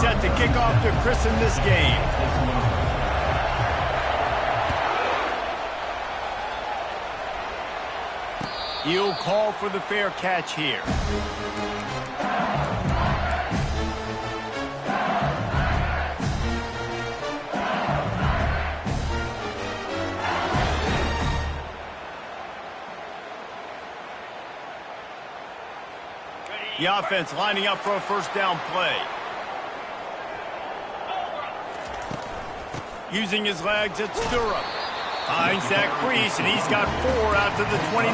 set to kick off to christen this game. He'll call for the fair catch here. The offense lining up for a first down play. Using his legs at Stirrup. Finds that crease, and he's got 4 out to the 29.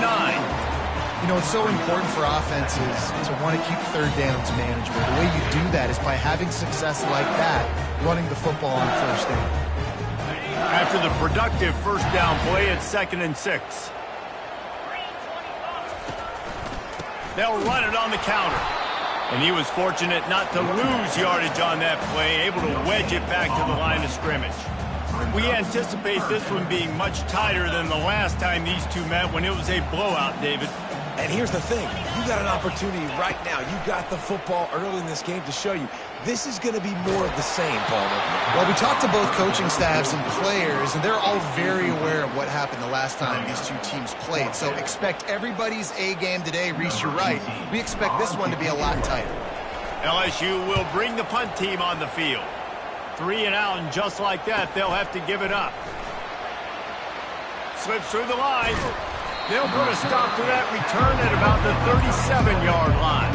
You know, it's so important for offenses to want to keep third downs manageable. The way you do that is by having success like that, running the football on first down. After the productive first down play, it's 2nd and 6. They'll run it on the counter. And he was fortunate not to lose yardage on that play, able to wedge it back to the line of scrimmage. We anticipate this one being much tighter than the last time these two met when it was a blowout, David. And here's the thing. You got an opportunity right now. You got the football early in this game to show you. This is going to be more of the same, Palmer. Well, we talked to both coaching staffs and players, and they're all very aware of what happened the last time these two teams played. So expect everybody's A game today. Reese, you're right. We expect this one to be a lot tighter. LSU will bring the punt team on the field. 3 and out, and just like that, they'll have to give it up. Slips through the line. They'll put a stop to that return at about the 37-yard line.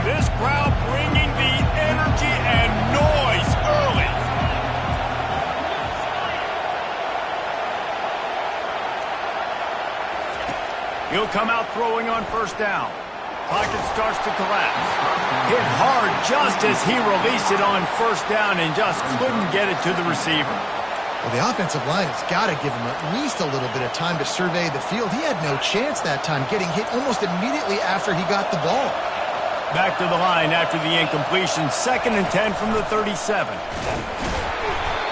This crowd bringing the energy and noise early. He'll come out throwing on first down. Pocket starts to collapse. Hit hard just as he released it on first down and just couldn't get it to the receiver. Well, the offensive line has got to give him at least a little bit of time to survey the field. He had no chance that time, getting hit almost immediately after he got the ball. Back to the line after the incompletion. 2nd and 10 from the 37.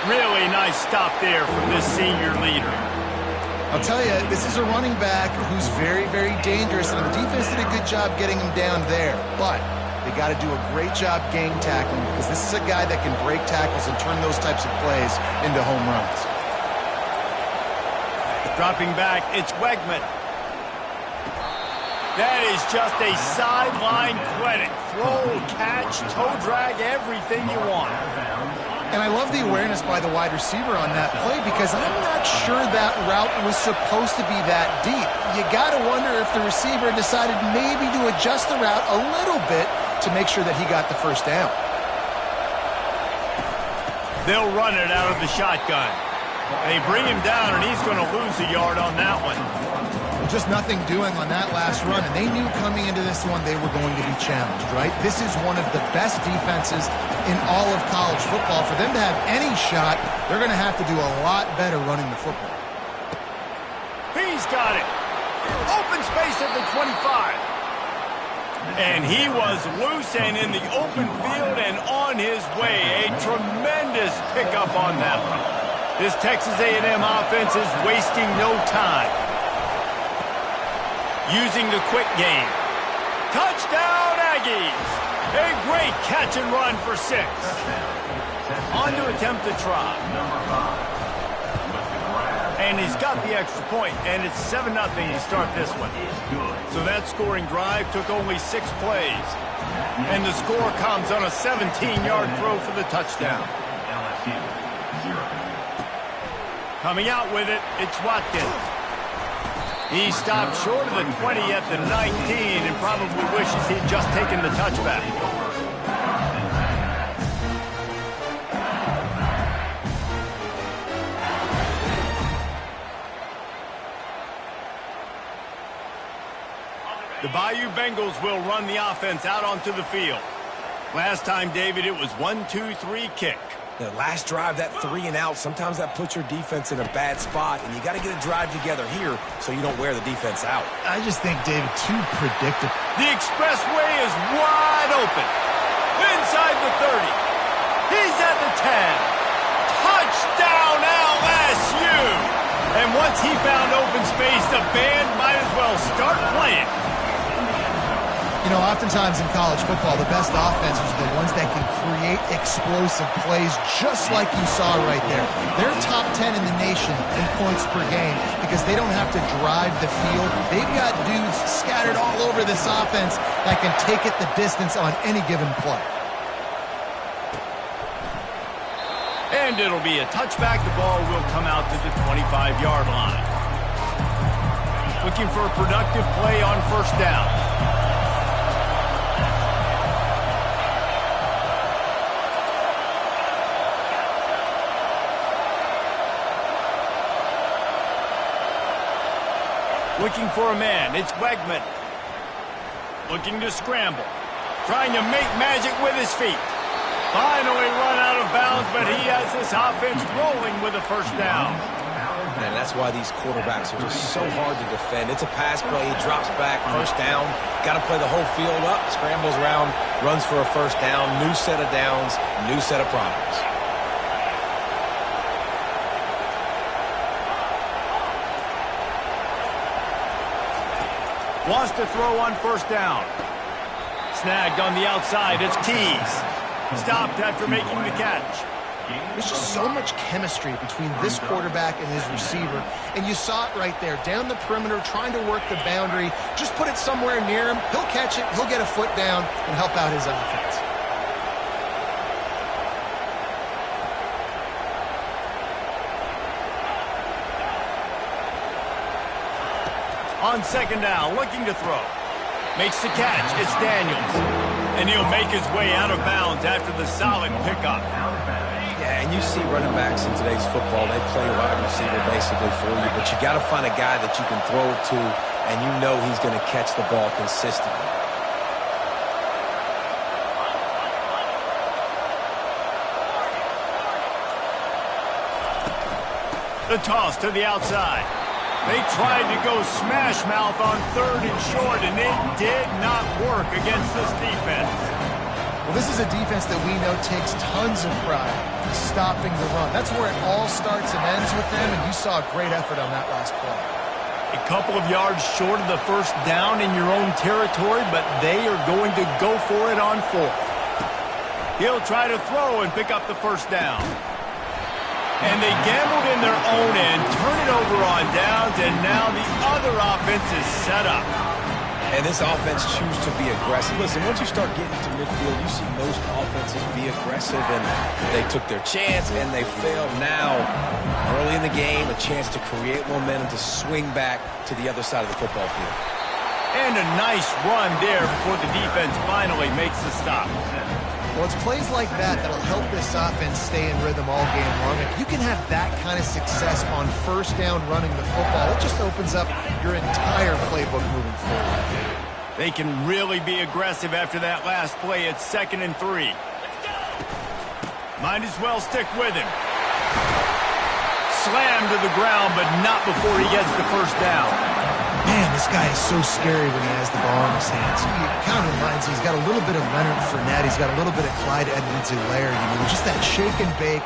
Really nice stop there from this senior leader. I'll tell you, this is a running back who's very, very dangerous, and the defense did a good job getting him down there. But they got to do a great job gang tackling because this is a guy that can break tackles and turn those types of plays into home runs. Dropping back, it's Wegman. That is just a sideline clinic. Throw, catch, toe drag, everything you want. And I love the awareness by the wide receiver on that play because I'm not sure that route was supposed to be that deep. You got to wonder if the receiver decided maybe to adjust the route a little bit to make sure that he got the first down. They'll run it out of the shotgun. They bring him down, and he's going to lose a yard on that one. Just nothing doing on that last run, and they knew coming into this one they were going to be challenged, right? This is one of the best defenses in all of college football. For them to have any shot, they're going to have to do a lot better running the football. He's got it. Open space at the 25. And he was loose and in the open field and on his way. A tremendous pickup on that one. This Texas A&M offense is wasting no time. Using the quick game. Touchdown, Aggies! A great catch and run for 6. On to attempt to try. And he's got the extra point, and it's 7-0 to start this one. So that scoring drive took only 6 plays. And the score comes on a 17-yard throw for the touchdown. Coming out with it, it's Watkins. He stopped short of the 20 at the 19 and probably wishes he'd just taken the touchback. The Bayou Bengals will run the offense out onto the field. Last time, David, it was 1-2-3 kick. The last drive, that 3 and out, sometimes that puts your defense in a bad spot, and you got to get a drive together here so you don't wear the defense out. I just think, David, too predictable. The expressway is wide open. Inside the 30. He's at the 10. Touchdown, LSU! And And once he found open space, the band might as well start playing. You know, oftentimes in college football, the best offenses are the ones that can create explosive plays, just like you saw right there. They're top 10 in the nation in points per game because they don't have to drive the field. They've got dudes scattered all over this offense that can take it the distance on any given play. And it'll be a touchback. The ball will come out to the 25-yard line. Looking for a productive play on first down. Looking for a man. It's Wegman. Looking to scramble. Trying to make magic with his feet. Finally run out of bounds, but he has this offense rolling with a first down. And that's why these quarterbacks are just so hard to defend. It's a pass play. He drops back. First down. Got to play the whole field up. Scrambles around. Runs for a first down. New set of downs. New set of problems. Wants to throw on first down. Snagged on the outside. It's Keys. Stopped after making the catch. There's just so much chemistry between this quarterback and his receiver. And you saw it right there. Down the perimeter, trying to work the boundary. Just put it somewhere near him. He'll catch it. He'll get a foot down and help out his offense. On second down, looking to throw. Makes the catch. It's Daniels. And he'll make his way out of bounds after the solid pickup. Yeah, and you see running backs in today's football, they play wide receiver basically for you, but you got to find a guy that you can throw it to, and you know he's going to catch the ball consistently. The toss to the outside. They tried to go smash mouth on third and short, and it did not work against this defense. Well, this is a defense that we know takes tons of pride in stopping the run. That's where it all starts and ends with them, and you saw a great effort on that last play. A couple of yards short of the first down in your own territory, but they are going to go for it on fourth. He'll try to throw and pick up the first down. And they gambled in their own end, turn it over on downs, and now the other offense is set up. And this offense chooses to be aggressive. Listen, once you start getting to midfield, you see most offenses be aggressive, and they took their chance, and they failed. Now, early in the game, a chance to create momentum to swing back to the other side of the football field. And a nice run there before the defense finally makes the stop. Well, it's plays like that that'll help this offense stay in rhythm all game long. If you can have that kind of success on first down running the football, it just opens up your entire playbook moving forward. They can really be aggressive after that last play. It's 2nd and 3. Might as well stick with him. Slammed to the ground, but not before he gets the first down. Man, this guy is so scary when he has the ball in his hands. He kind of reminds me, he's got a little bit of Leonard Fournette. He's got a little bit of Clyde Edwards-Helaire. You know, just that shake and bake.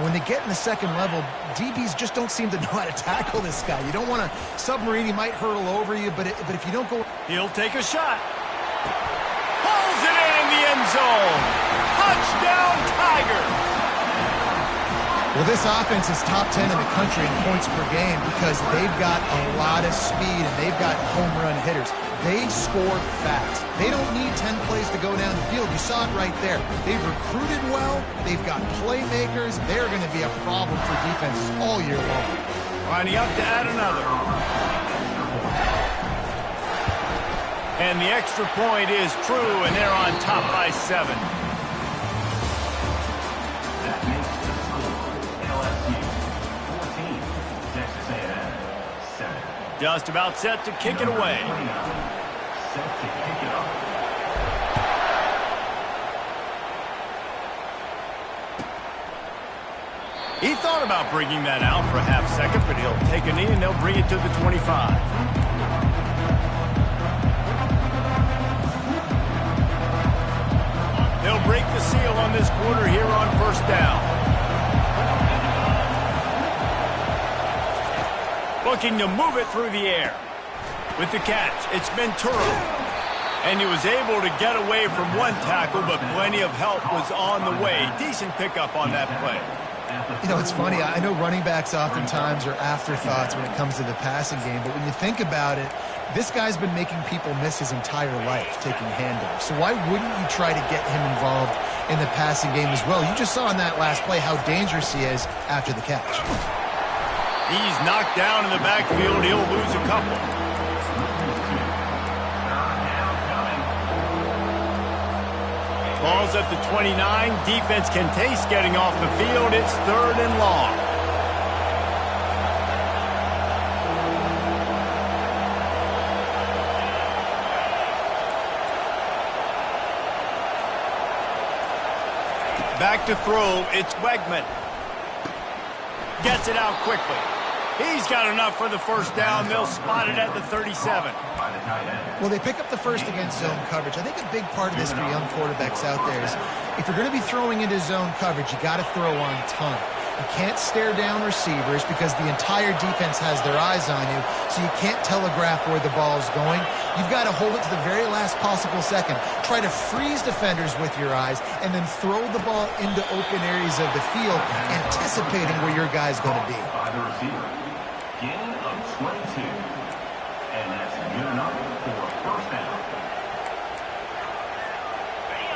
When they get in the second level, DBs just don't seem to know how to tackle this guy. You don't want to submarine. He might hurtle over you, but if you don't go... He'll take a shot. Pulls it in the end zone. Touchdown, Tigers. Well, this offense is top 10 in the country in points per game because they've got a lot of speed and they've got home run hitters. They score fast. They don't need 10 plays to go down the field. You saw it right there. They've recruited well. They've got playmakers. They're going to be a problem for defenses all year long. Lining up to add another. And the extra point is true, and they're on top by 7. Just about set to kick it away. He thought about bringing that out for a half second, but he'll take a knee and they'll bring it to the 25. They'll break the seal on this quarter here on first down. Looking to move it through the air. With the catch, it's Ventura. And he was able to get away from one tackle, but plenty of help was on the way. Decent pickup on that play. You know, it's funny. I know running backs oftentimes are afterthoughts when it comes to the passing game, but when you think about it, this guy's been making people miss his entire life taking handoffs. So why wouldn't you try to get him involved in the passing game as well? You just saw in that last play how dangerous he is after the catch. He's knocked down in the backfield. He'll lose a couple. Ball's at the 29. Defense can taste getting off the field. It's 3rd and long. Back to throw. It's Wegman. Gets it out quickly. He's got enough for the first down. They'll spot it at the 37. Well, they pick up the first against zone coverage. I think a big part of this for young quarterbacks out there is if you're going to be throwing into zone coverage, you got to throw on time. You can't stare down receivers because the entire defense has their eyes on you, so you can't telegraph where the ball is going. You've got to hold it to the very last possible second. Try to freeze defenders with your eyes and then throw the ball into open areas of the field, anticipating where your guy's going to be. By the receiver, gain of 22. And that's good enough for a first down.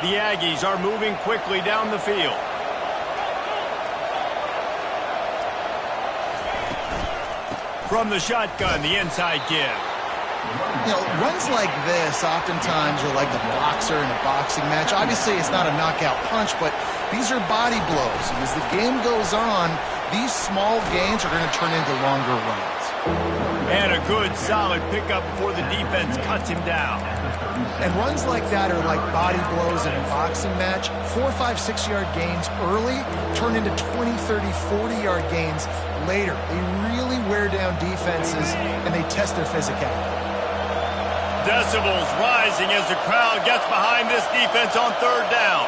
The Aggies are moving quickly down the field. From the shotgun, the inside give. You know, runs like this oftentimes are like a boxer in a boxing match. Obviously, it's not a knockout punch, but these are body blows. And as the game goes on, these small gains are going to turn into longer runs. And a good, solid pickup before the defense cuts him down. And runs like that are like body blows in a boxing match. 4, 5, 6-yard gains early turn into 20, 30, 40-yard gains later. They really wear down defenses, and they test their physicality. Decibels rising as the crowd gets behind this defense on 3rd down.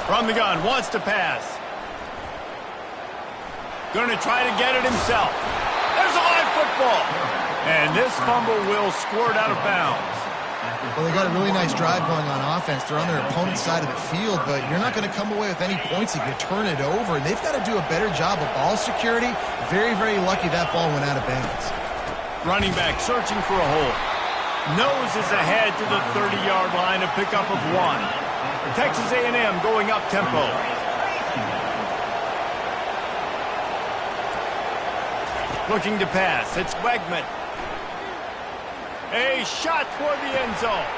From the gun, wants to pass. Going to try to get it himself. There's a live football. And this fumble will squirt out of bounds. Well, they got a really nice drive going on offense. They're on their opponent's side of the field, but you're not going to come away with any points if you turn it over. And they've got to do a better job of ball security. Very, very lucky that ball went out of bounds. Running back searching for a hole. Nose is ahead to the 30-yard line, a pickup of 1. Texas A&M going up tempo. Looking to pass. It's Wegman. A shot toward the end zone.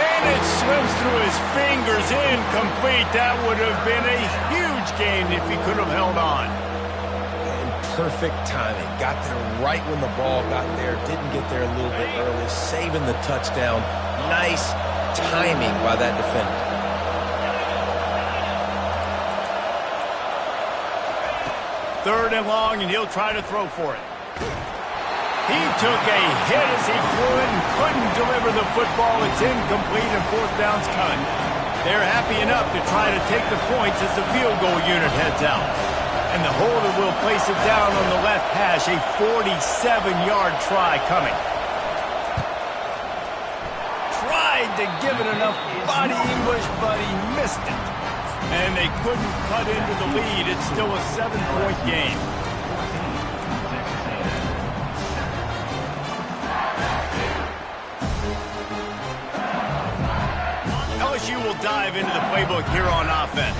And it swims through his fingers. Incomplete. That would have been a huge gain if he could have held on. And perfect timing. Got there right when the ball got there. Didn't get there a little bit early. Saving the touchdown. Nice timing by that defender. Third and long, and he'll try to throw for it. He took a hit as he threw it and couldn't deliver the football. It's incomplete and 4th down's cut. They're happy enough to try to take the points as the field goal unit heads out. And the holder will place it down on the left hash. A 47-yard try coming. Tried to give it enough body English, but he missed it. And they couldn't cut into the lead. It's still a 7-point game. LSU will dive into the playbook here on offense.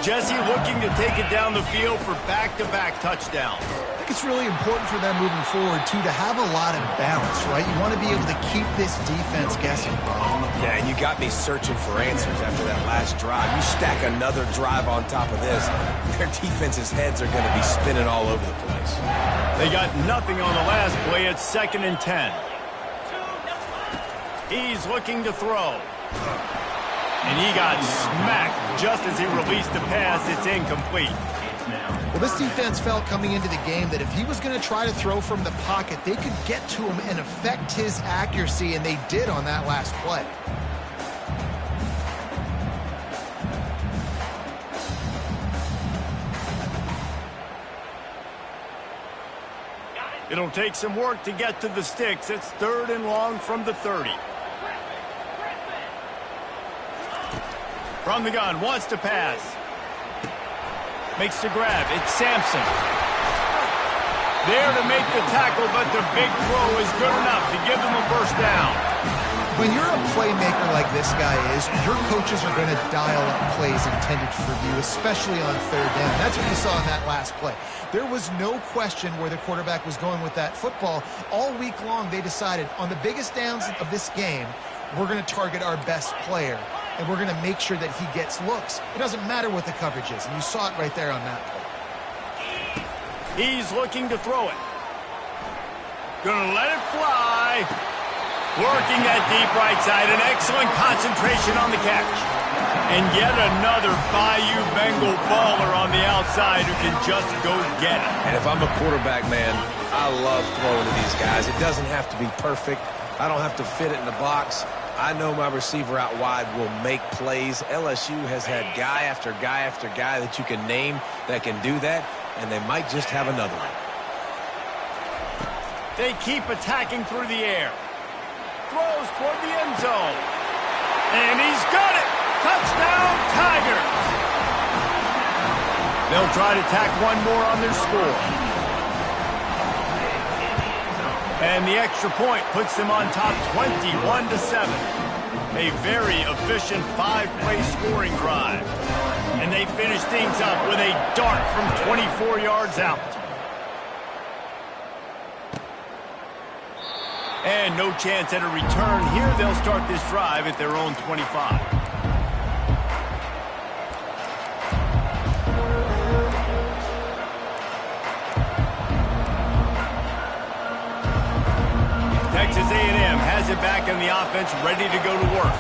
Jesse looking to take it down the field for back-to-back touchdowns. I think it's really important for them moving forward, too, to have a lot of balance, right? You want to be able to keep this defense guessing. Yeah, and you got me searching for answers after that last drive. You stack another drive on top of this, their defense's heads are going to be spinning all over the place. They got nothing on the last play. It's 2nd and 10. He's looking to throw. And he got smacked just as he released the pass. It's incomplete. Well, this defense felt coming into the game that if he was going to try to throw from the pocket, they could get to him and affect his accuracy, and they did on that last play. It'll take some work to get to the sticks. It's 3rd and long from the 30. From the gun, wants to pass. Makes the grab. It's Sampson. There to make the tackle, but the big throw is good enough to give them a first down. When you're a playmaker like this guy is, your coaches are going to dial up plays intended for you, especially on 3rd down. That's what you saw in that last play. There was no question where the quarterback was going with that football. All week long, they decided on the biggest downs of this game, we're going to target our best player, and we're going to make sure that he gets looks. It doesn't matter what the coverage is, and you saw it right there on that play. He's looking to throw it. Gonna let it fly. Working that deep right side. An excellent concentration on the catch. And yet another Bayou Bengal baller on the outside who can just go get it. And if I'm a quarterback, man, I love throwing to these guys. It doesn't have to be perfect. I don't have to fit it in the box. I know my receiver out wide will make plays. LSU has had guy after guy after guy that you can name that can do that, and they might just have another one. They keep attacking through the air. Throws toward the end zone. And he's got it! Touchdown, Tigers! They'll try to tack one more on their score. And the extra point puts them on top 21-7. A very efficient 5-play scoring drive. And they finish things up with a dart from 24 yards out. And no chance at a return here. They'll start this drive at their own 25. Texas A&M has it back in the offense, ready to go to work.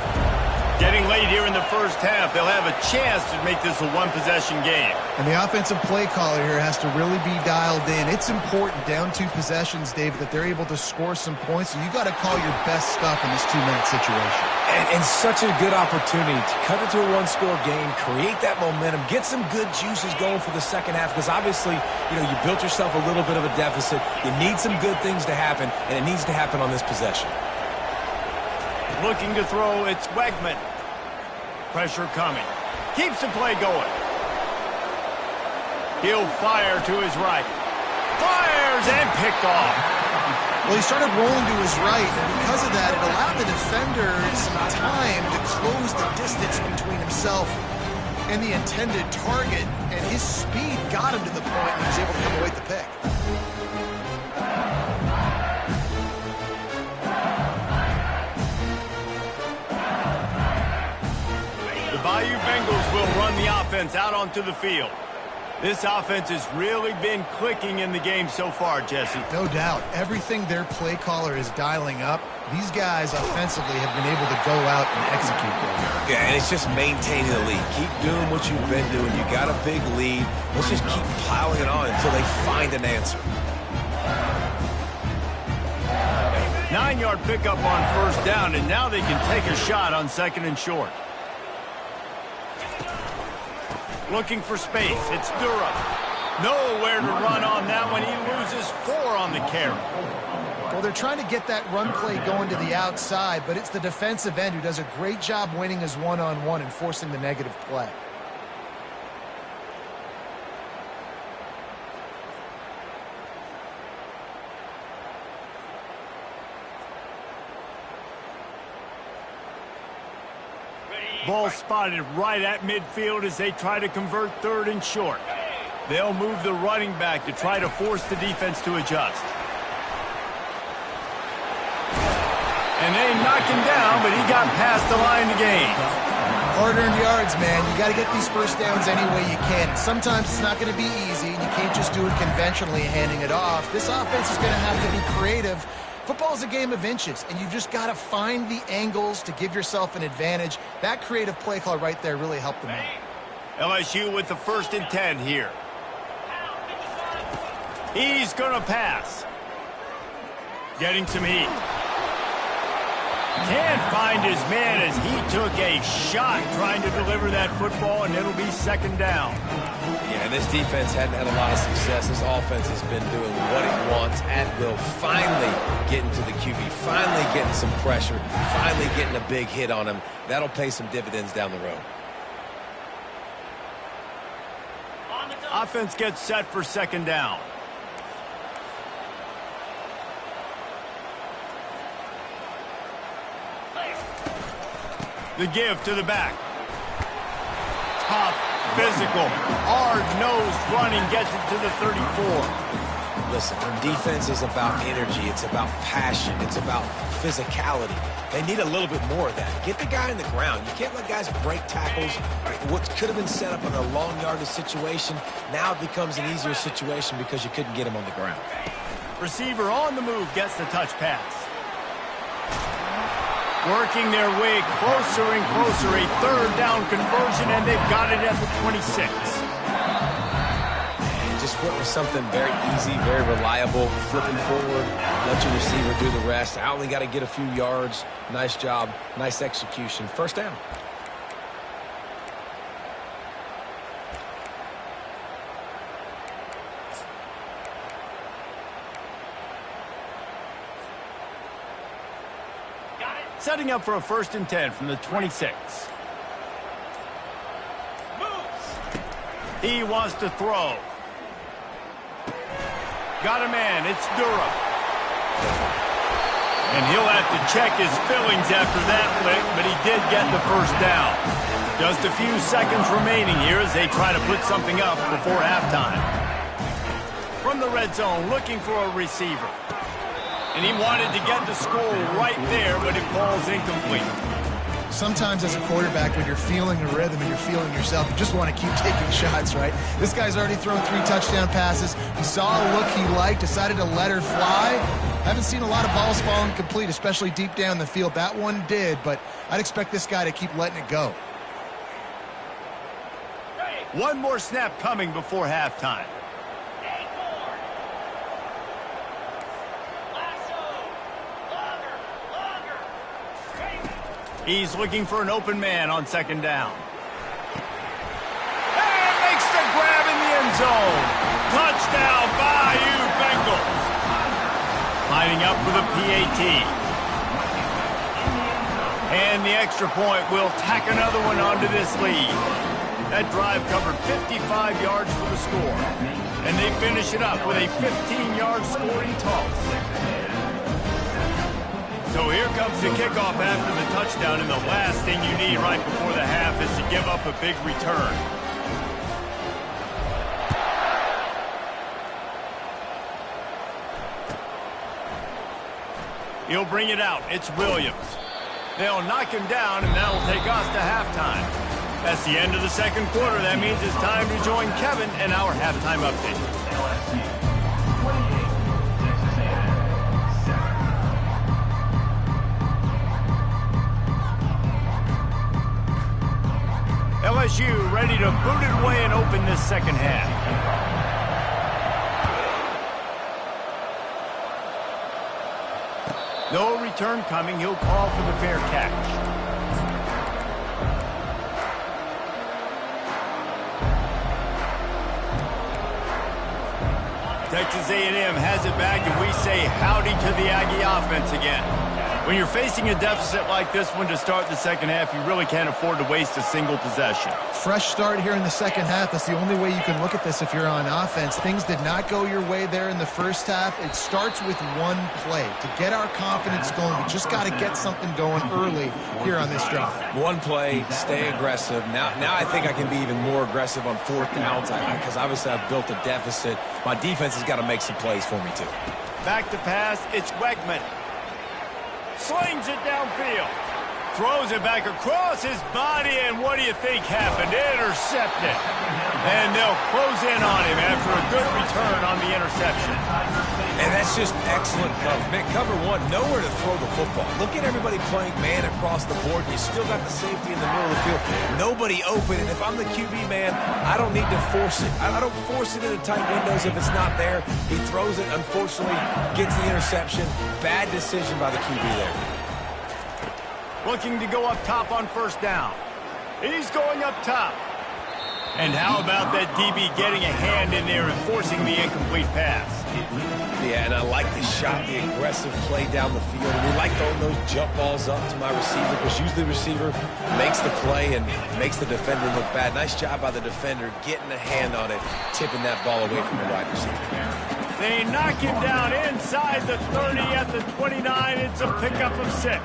Getting late here in the first half, they'll have a chance to make this a one-possession game. And the offensive play caller here has to really be dialed in. It's important down 2 possessions, David, that they're able to score some points. So you got to call your best stuff in this 2-minute situation. And such a good opportunity to cut it to a 1-score game, create that momentum, get some good juices going for the second half. Because obviously, you built yourself a little bit of a deficit. You need some good things to happen, and it needs to happen on this possession. Looking to throw, it's Wegman. Pressure coming. Keeps the play going. He'll fire to his right. Fires and picked off. Well, he started rolling to his right, and because of that, it allowed the defender some time to close the distance between himself and the intended target, and his speed got him to the point and he was able to come away with the pick. Bayou Bengals will run the offense out onto the field. This offense has really been clicking in the game so far, Jesse. No doubt. Everything their play caller is dialing up, these guys offensively have been able to go out and execute them. Yeah, and it's just maintaining the lead. Keep doing what you've been doing. You got a big lead. Let's just keep piling it on until they find an answer. 9-yard pickup on first down, and now they can take a shot on 2nd and short. Looking for space. It's Durham. Nowhere to run on that one. He loses 4 on the carry. Well, they're trying to get that run play going to the outside, but it's the defensive end who does a great job winning his one-on-one and forcing the negative play. Ball spotted right at midfield as they try to convert 3rd and short. They'll move the running back to try to force the defense to adjust. And they knocked him down, but he got past the line to gain. Hard-earned yards, man. You got to get these first downs any way you can. Sometimes it's not going to be easy, and you can't just do it conventionally handing it off. This offense is going to have to be creative. Football is a game of inches, and you've just got to find the angles to give yourself an advantage. That creative play call right there really helped them out. LSU with the 1st and 10 here. He's going to pass. Getting some heat. Can't find his man as he took a shot trying to deliver that football, and it'll be second down. Yeah, and this defense hadn't had a lot of success. This offense has been doing what it wants at will. Finally getting to the QB, finally getting some pressure, finally getting a big hit on him. That'll pay some dividends down the road. Offense gets set for second down. The give to the back. Tough, physical, hard-nosed running gets it to the 34. Listen, defense is about energy. It's about passion. It's about physicality. They need a little bit more of that. Get the guy in the ground. You can't let guys break tackles. What could have been set up in a long yardage situation, now it becomes an easier situation because you couldn't get him on the ground. Receiver on the move gets the touch pass. Working their way closer and closer. A third down conversion, and they've got it at the 26. Just went with something very easy, very reliable. Flipping forward, let your receiver do the rest. I only got to get a few yards. Nice job, nice execution. First down. Setting up for a 1st and 10 from the 26. He wants to throw. Got a man. It's Durham. And he'll have to check his fillings after that lick, but he did get the first down. Just a few seconds remaining here as they try to put something up before halftime. From the red zone, looking for a receiver. And he wanted to get the score right there, but it falls incomplete. Sometimes as a quarterback, when you're feeling a rhythm and you're feeling yourself, you just want to keep taking shots, right? This guy's already thrown 3 touchdown passes. He saw a look he liked, decided to let her fly. Haven't seen a lot of balls fall incomplete, especially deep down the field. That one did, but I'd expect this guy to keep letting it go. One more snap coming before halftime. He's looking for an open man on second down. And makes the grab in the end zone. Touchdown, Bayou Bengals. Lining up for the PAT. And the extra point will tack another one onto this lead. That drive covered 55 yards for the score. And they finish it up with a 15-yard scoring toss. So here comes the kickoff after the touchdown, and the last thing you need right before the half is to give up a big return. He'll bring it out. It's Williams. They'll knock him down, and that will take us to halftime. That's the end of the second quarter. That means it's time to join Kevin and our halftime update. LSU ready to boot it away and open this second half. No return coming. He'll call for the fair catch. Texas A&M has it back, and we say howdy to the Aggie offense again. When you're facing a deficit like this one to start the second half, you really can't afford to waste a single possession. Fresh start here in the second half. That's the only way you can look at this if you're on offense. Things did not go your way there in the first half. It starts with one play. To get our confidence going, we just got to get something going early here on this drive. One play, stay aggressive. Now I think I can be even more aggressive on 4th downs because obviously I've built a deficit. My defense has got to make some plays for me too. Back to pass, it's Wegman. Slings it downfield. Throws it back across his body, and what do you think happened? Intercepted. And they'll close in on him after a good return on the interception. And that's just excellent coverage. Man, cover one, nowhere to throw the football. Look at everybody playing man across the board. You still got the safety in the middle of the field. Nobody open, and if I'm the QB man, I don't need to force it. I don't force it into tight windows if it's not there. He throws it, unfortunately, gets the interception. Bad decision by the QB there. Looking to go up top on first down. He's going up top. And how about that DB getting a hand in there and forcing the incomplete pass? Yeah, and I like the shot, the aggressive play down the field. And we like throwing those jump balls up to my receiver because usually the receiver makes the play and makes the defender look bad. Nice job by the defender getting a hand on it, tipping that ball away from the wide receiver. They knock him down inside the 30 at the 29. It's a pickup of 6.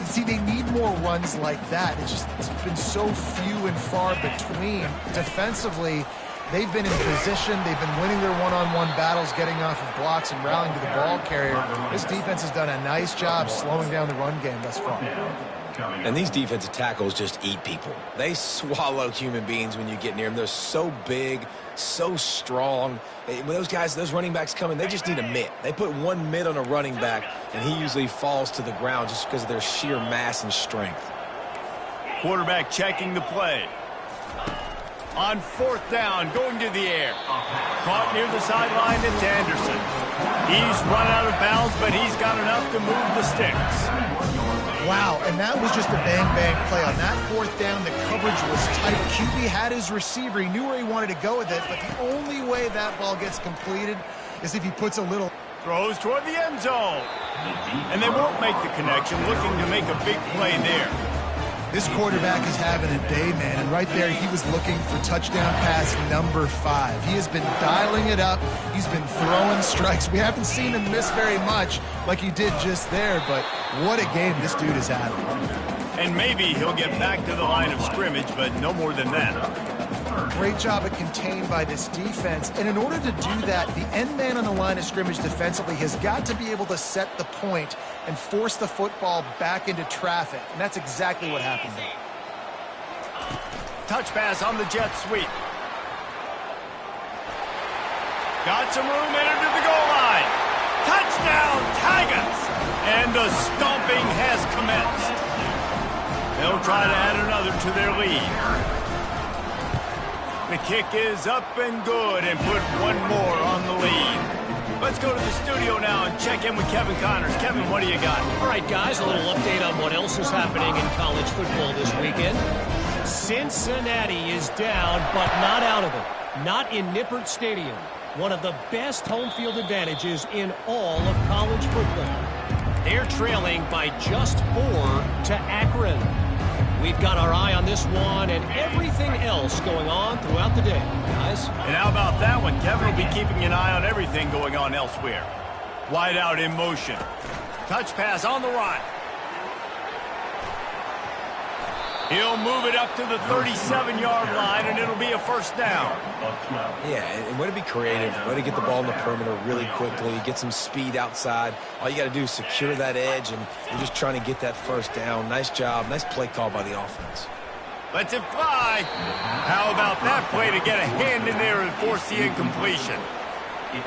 See, they need more runs like that. It's been so few and far between. Defensively, they've been in position. They've been winning their one-on-one battles, getting off of blocks and rallying to the ball carrier. This defense has done a nice job slowing down the run game thus far. And these defensive tackles just eat people. They swallow human beings when you get near them. They're so big, so strong. When those guys, those running backs come in, they just need a mitt. They put one mitt on a running back, and he usually falls to the ground just because of their sheer mass and strength. Quarterback checking the play. On fourth down, going to the air. Caught near the sideline, it's Anderson. He's run out of bounds, but he's got enough to move the sticks. Wow, and that was just a bang-bang play. On that fourth down, the coverage was tight. QB had his receiver. He knew where he wanted to go with it, but the only way that ball gets completed is if he puts a little... Throws toward the end zone. And they won't make the connection, looking to make a big play there. This quarterback is having a day, man, and right there he was looking for touchdown pass number 5. He has been dialing it up. He's been throwing strikes. We haven't seen him miss very much like he did just there, but what a game this dude is having. And maybe he'll get back to the line of scrimmage, but no more than that. Great job at contained by this defense, and in order to do that, the end man on the line of scrimmage defensively has got to be able to set the point and force the football back into traffic, and that's exactly what happened there. Touch pass on the jet sweep. Got some room, entered to the goal line. Touchdown, Tigers! And the stomping has commenced. They'll try to add another to their lead. The kick is up and good and put one more on the lead. Let's go to the studio now and check in with Kevin Connors. Kevin, what do you got? All right, guys, a little update on what else is happening in college football this weekend. Cincinnati is down, but not out of it. Not in Nippert Stadium. One of the best home field advantages in all of college football. They're trailing by just 4 to Akron. We've got our eye on this one and everything else going on throughout the day, guys. And how about that one? Kevin will be keeping an eye on everything going on elsewhere. Wide out in motion. Touch pass on the run. He'll move it up to the 37-yard line, and it'll be a first down. Yeah, and way to be creative, way to get the ball in the perimeter really quickly, get some speed outside. All you got to do is secure that edge, and you're just trying to get that first down. Nice job, nice play call by the offense. Lets it fly. How about that play to get a hand in there and force the incompletion?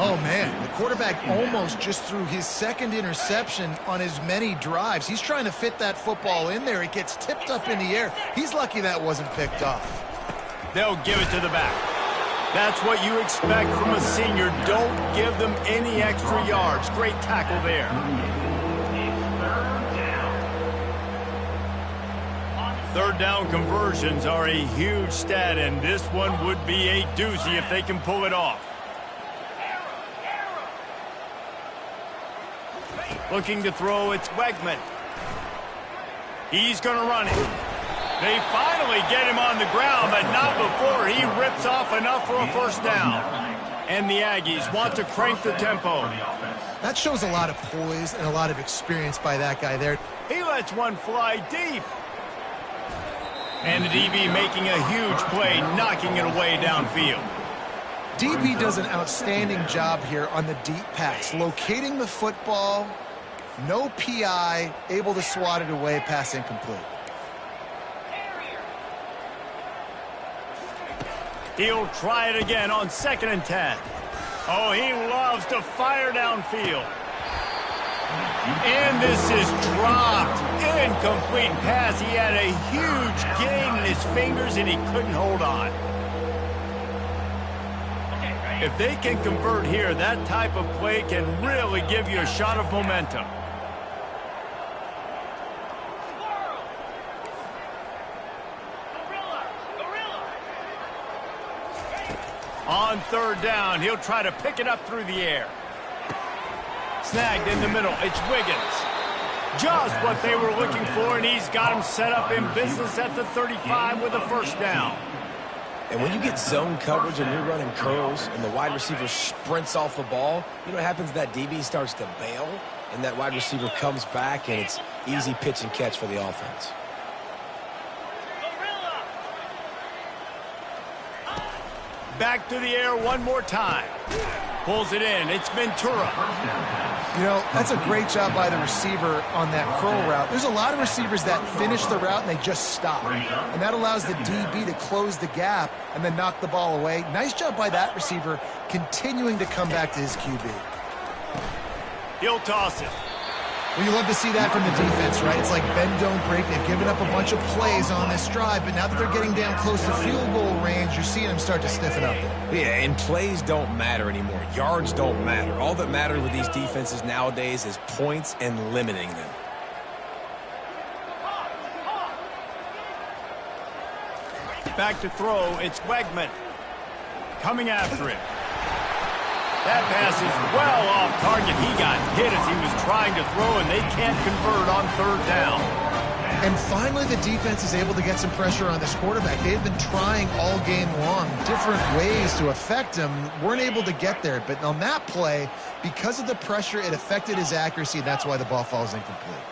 Oh, man, the quarterback almost just threw his second interception on as many drives. He's trying to fit that football in there. It gets tipped up in the air. He's lucky that wasn't picked off. They'll give it to the back. That's what you expect from a senior. Don't give them any extra yards. Great tackle there. Third down conversions are a huge stat, and this one would be a doozy if they can pull it off. Looking to throw, it's Wegman. He's going to run it. They finally get him on the ground, but not before he rips off enough for a first down. And the Aggies want to crank the tempo. That shows a lot of poise and a lot of experience by that guy there. He lets one fly deep. And the DB making a huge play, knocking it away downfield. DB does an outstanding job here on the deep pass, locating the football, no PI, able to swat it away, pass incomplete. He'll try it again on 2nd and 10. Oh, he loves to fire downfield. And this is dropped. Incomplete pass. He had a huge gain in his fingers, and he couldn't hold on. If they can convert here, that type of play can really give you a shot of momentum. On third down, he'll try to pick it up through the air. Snagged in the middle. It's Wiggins. Just what they were looking for, and he's got him set up in business at the 35 with a first down. And when you get zone coverage and you're running curls and the wide receiver sprints off the ball, you know what happens? That DB starts to bail, and that wide receiver comes back, and it's easy pitch and catch for the offense. Back to the air one more time. Pulls it in. It's Ventura. You know, that's a great job by the receiver on that curl route. There's a lot of receivers that finish the route and they just stop. And that allows the DB to close the gap and then knock the ball away. Nice job by that receiver continuing to come back to his QB. He'll toss it. Well, you love to see that from the defense, right? It's like bend, don't break. They've given up a bunch of plays on this drive, but now that they're getting down close to field goal range, you're seeing them start to stiffen up. Yeah, and plays don't matter anymore. Yards don't matter. All that matters with these defenses nowadays is points and limiting them. Back to throw. It's Wegman. Coming after him. That pass is well off target. He got hit as he was trying to throw, and they can't convert on third down. And finally, the defense is able to get some pressure on this quarterback. They've been trying all game long different ways to affect him. Weren't able to get there. But on that play, because of the pressure, it affected his accuracy. That's why the ball falls incomplete.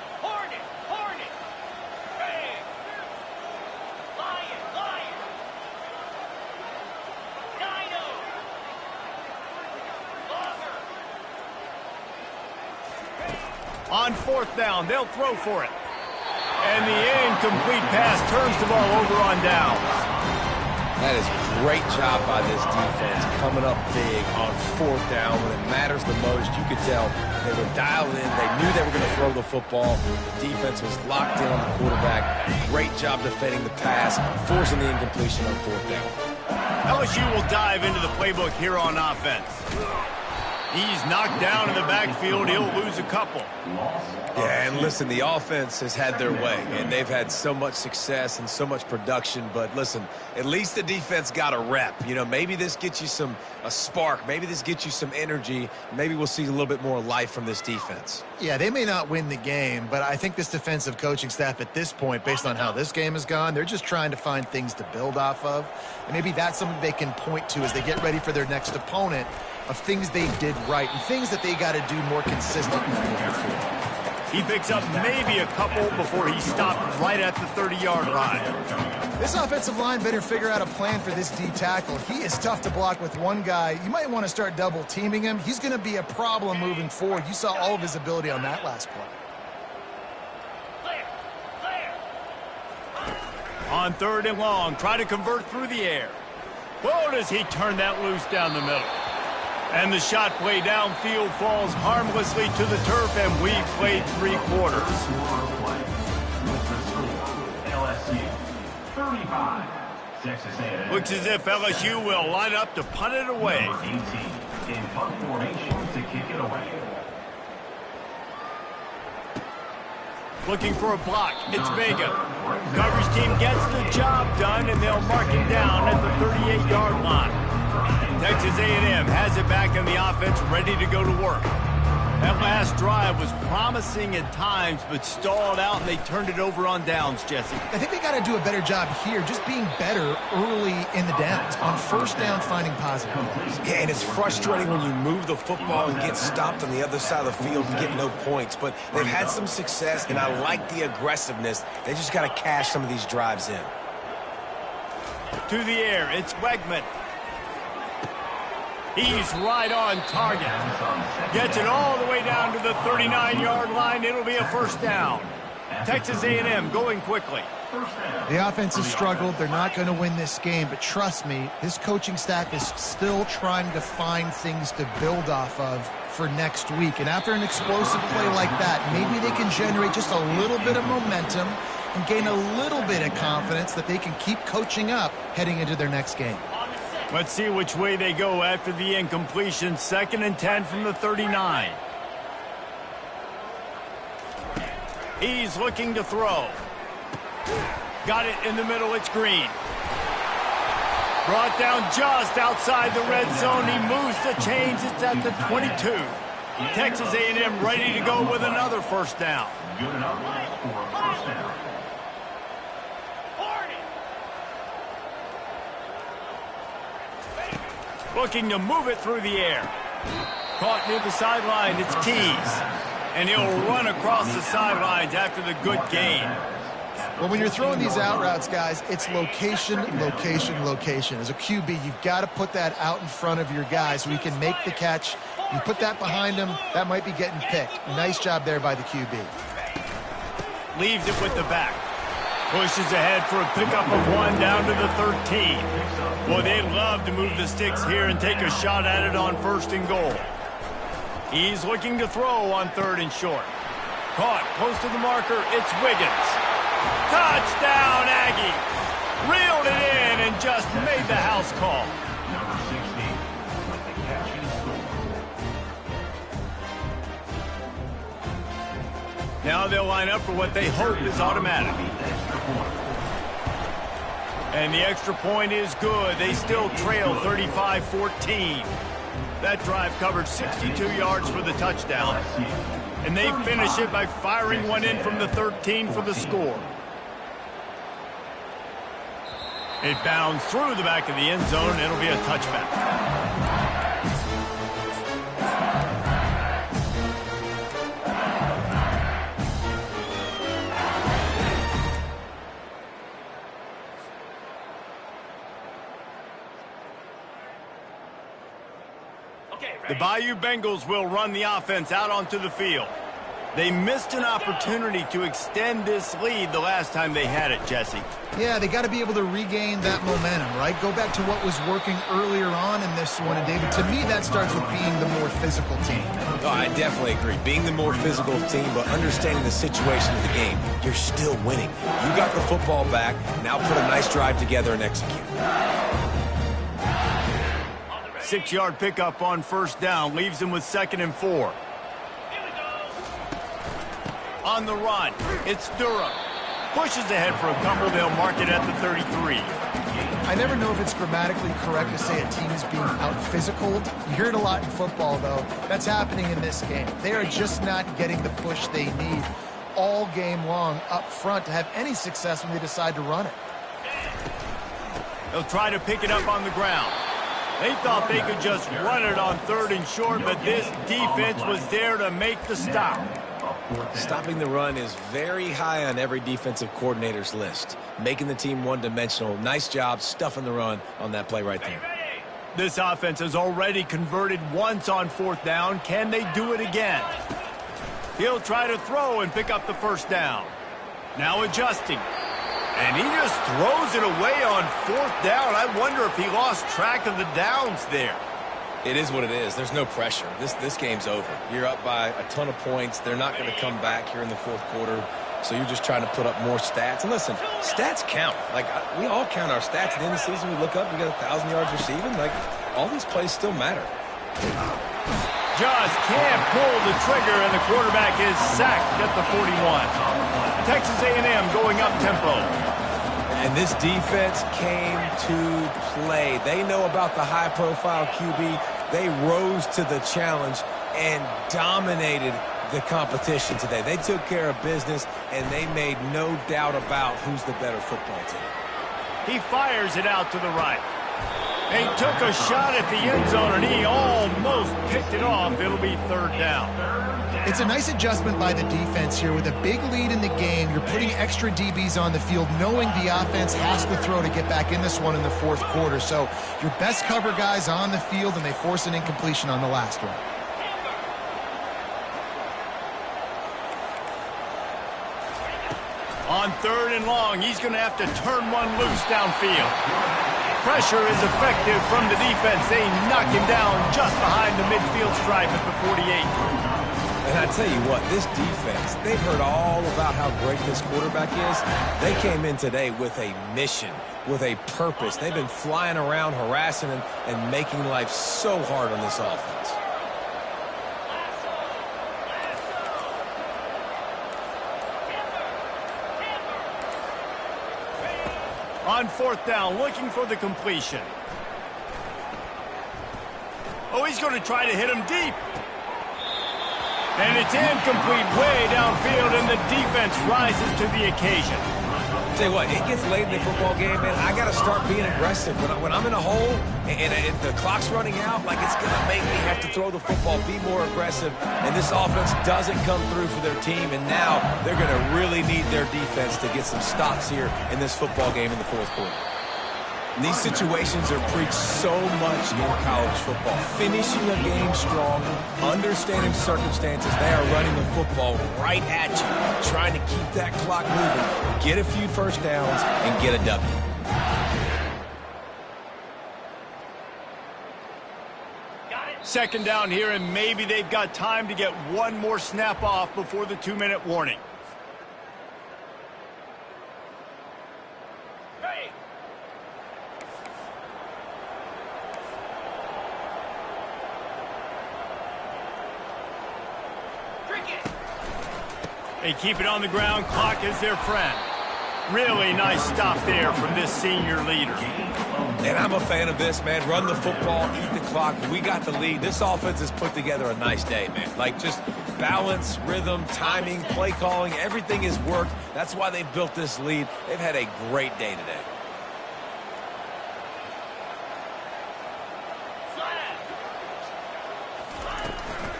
On fourth down, they'll throw for it. And the incomplete pass turns the ball over on downs. That is a great job by this defense, coming up big on fourth down when it matters the most. You could tell they were dialed in. They knew they were going to throw the football. The defense was locked in on the quarterback. Great job defending the pass, forcing the incompletion on fourth down. LSU will dive into the playbook here on offense. He's knocked down in the backfield. He'll lose a couple. Yeah, and listen, the offense has had their way, and they've had so much success and so much production. But listen, at least the defense got a rep. You know, maybe this gets you a spark. Maybe this gets you some energy. Maybe we'll see a little bit more life from this defense. Yeah, they may not win the game, but I think this defensive coaching staff at this point, based on how this game has gone, they're just trying to find things to build off of. And maybe that's something they can point to as they get ready for their next opponent, of things they did right and things that they got to do more consistently. He picks up maybe a couple before he stopped right at the 30-yard line. This offensive line better figure out a plan for this D tackle. He is tough to block with one guy. You might want to start double teaming him. He's going to be a problem moving forward. You saw all of his ability on that last play. On third and long, try to convert through the air. Whoa, does he turn that loose down the middle. And the shot play downfield falls harmlessly to the turf, and we've played 3 quarters. LSU 35, Texas A&M. Looks as if LSU will line up to punt it away. Number 18 in punt formation to kick it away. Looking for a block. It's Vega. Coverage team gets the job done, and they'll mark it down at the 38-yard line. Texas A&M has it back in the offense, ready to go to work. That last drive was promising at times, but stalled out, and they turned it over on downs, Jesse. I think they got to do a better job here, just being better early in the downs. On first down, finding positive plays. Yeah, and it's frustrating when you move the football and get stopped on the other side of the field and get no points. But they've had some success, and I like the aggressiveness. They just got to cash some of these drives in. To the air, it's Wegman. He's right on target. Gets it all the way down to the 39-yard line. It'll be a first down. Texas A&M going quickly. The offense has struggled. They're not going to win this game, but trust me, this coaching staff is still trying to find things to build off of for next week. And after an explosive play like that, maybe they can generate just a little bit of momentum and gain a little bit of confidence that they can keep coaching up heading into their next game. Let's see which way they go after the incompletion. 2nd and 10 from the 39. He's looking to throw. Got it in the middle. It's Green. Brought down just outside the red zone. He moves the chains. It's at the 22. Texas A&M ready to go with another first down. Good enough for a first down. Looking to move it through the air. Caught near the sideline. It's Keys. And he'll run across the sidelines after the good gain. Well, when you're throwing these out routes, guys, it's location, location, location. As a QB, you've got to put that out in front of your guy so he can make the catch. You put that behind him, that might be getting picked. Nice job there by the QB. Leaves it with the back. Pushes ahead for a pickup of 1 down to the 13. Boy, they'd love to move the sticks here and take a shot at it on 1st and goal. He's looking to throw on 3rd and short. Caught close to the marker. It's Wiggins. Touchdown, Aggie. Reeled it in and just made the house call. Number 60 with the catch and score. Now they'll line up for what they hope is automatic. And the extra point is good. They still trail 35-14. That drive covered 62 yards for the touchdown. And they finish it by firing one in from the 13 for the score. It bounds through the back of the end zone, and it'll be a touchback. The Bayou Bengals will run the offense out onto the field. They missed an opportunity to extend this lead the last time they had it, Jesse. Yeah, they got to be able to regain that momentum, right? Go back to what was working earlier on in this one. And, David, to me, that starts with being the more physical team. Oh, I definitely agree. Being the more physical team, but understanding the situation of the game. You're still winning. You got the football back. Now put a nice drive together and execute. 6-yard pickup on 1st down. Leaves them with 2nd and 4. On the run, it's Durham. Pushes ahead for a couple. They'll mark it at the 33. I never know if it's grammatically correct to say a team is being out-physicaled. You hear it a lot in football, though. That's happening in this game. They are just not getting the push they need all game long up front to have any success when they decide to run it. They'll try to pick it up on the ground. They thought they could just run it on 3rd and short, but this defense was there to make the stop. Stopping the run is very high on every defensive coordinator's list. Making the team one-dimensional. Nice job stuffing the run on that play right there. This offense has already converted once on 4th down. Can they do it again? He'll try to throw and pick up the 1st down. Now adjusting. And he just throws it away on 4th down. I wonder if he lost track of the downs there. It is what it is. There's no pressure. This game's over. You're up by a ton of points. They're not going to come back here in the 4th quarter. So you're just trying to put up more stats. And listen, stats count. Like, we all count our stats. At the end of the season, we look up, we got 1,000 yards receiving. Like, all these plays still matter. Just can't pull the trigger, and the quarterback is sacked at the 41. Texas A&M going up tempo. And this defense came to play. They know about the high-profile QB. They rose to the challenge and dominated the competition today. They took care of business, and they made no doubt about who's the better football team. He fires it out to the right. He took a shot at the end zone, and he almost picked it off. It'll be 3rd down. It's a nice adjustment by the defense here. With a big lead in the game, you're putting extra DBs on the field, knowing the offense has to throw to get back in this one in the 4th quarter. So your best cover guys on the field, and they force an incompletion on the last one. On 3rd and long, he's going to have to turn one loose downfield. Pressure is effective from the defense. They knock him down just behind the midfield stripe at the 48. And I tell you what, this defense, they've heard all about how great this quarterback is. They came in today with a mission, with a purpose. They've been flying around, harassing him, and making life so hard on this offense. On fourth down, looking for the completion. Oh, he's going to try to hit him deep. And it's incomplete way downfield, and the defense rises to the occasion. Tell you what, it gets late in the football game, man. I got to start being aggressive. When I'm in a hole and the clock's running out, like it's going to make me have to throw the football, be more aggressive. And this offense doesn't come through for their team, and now they're going to really need their defense to get some stops here in this football game in the fourth quarter. These situations are preached so much in college football. Finishing a game strong, understanding circumstances. They are running the football right at you, trying to keep that clock moving, get a few first downs, and get a W. Second down here, and maybe they've got time to get one more snap off before the 2-minute warning. They keep it on the ground. Clock is their friend. Really nice stop there from this senior leader. And I'm a fan of this, man. Run the football, eat the clock. We got the lead. This offense has put together a nice day, man. Like just balance, rhythm, timing, play calling, everything has worked. That's why they've built this lead. They've had a great day today.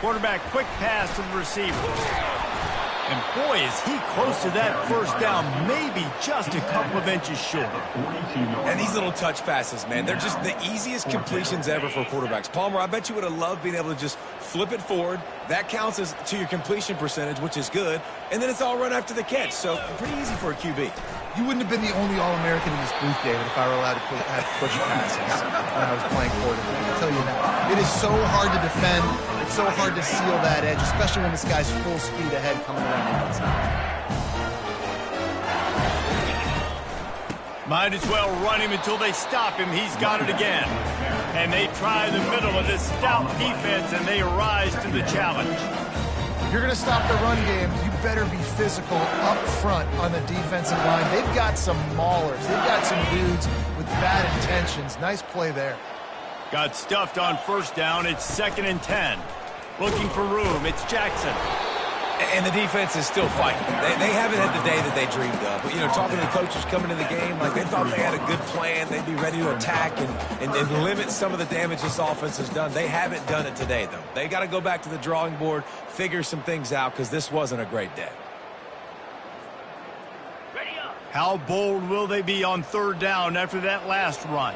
Quarterback quick pass to the receiver. And boy, is he close to that first down, maybe just a couple of inches short. And these little touch passes, man, they're just the easiest completions ever for quarterbacks. Palmer, I bet you would have loved being able to just flip it forward. That counts as to your completion percentage, which is good. And then it's all run after the catch, so pretty easy for a QB. You wouldn't have been the only All-American in this booth, David, if I were allowed to have push passes when I was playing quarterback. I'll tell you that. It is so hard to defend. It's so hard to seal that edge, especially when this guy's full speed ahead coming around the outside. Might as well run him until they stop him. He's got it again. And they try the middle of this stout defense, and they rise to the challenge. If you're going to stop the run game, you better be physical up front on the defensive line. They've got some maulers. They've got some dudes with bad intentions. Nice play there. Got stuffed on first down. It's 2nd and 10. Looking for room. It's Jackson. And the defense is still fighting. They haven't had the day that they dreamed of. But, you know, talking to the coaches coming into the game, like they thought they had a good plan. They'd be ready to attack and limit some of the damage this offense has done. They haven't done it today, though. They got to go back to the drawing board, figure some things out, because this wasn't a great day. How bold will they be on third down after that last run?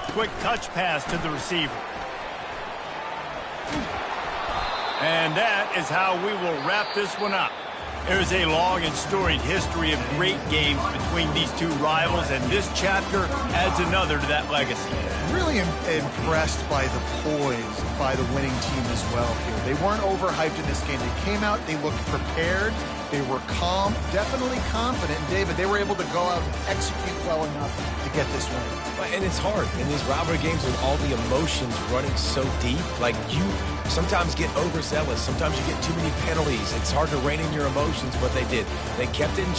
Quick touch pass to the receiver. And that is how we will wrap this one up. There's a long and storied history of great games between these two rivals, and this chapter adds another to that legacy. Really impressed by the poise by the winning team as well here. They weren't overhyped in this game. They came out, they looked prepared, they were calm, definitely confident. And David, they were able to go out and execute well enough to get this win. And it's hard in these rivalry games with all the emotions running so deep. Like, you sometimes get overzealous. Sometimes you get too many penalties. It's hard to rein in your emotions, but they did. They kept it in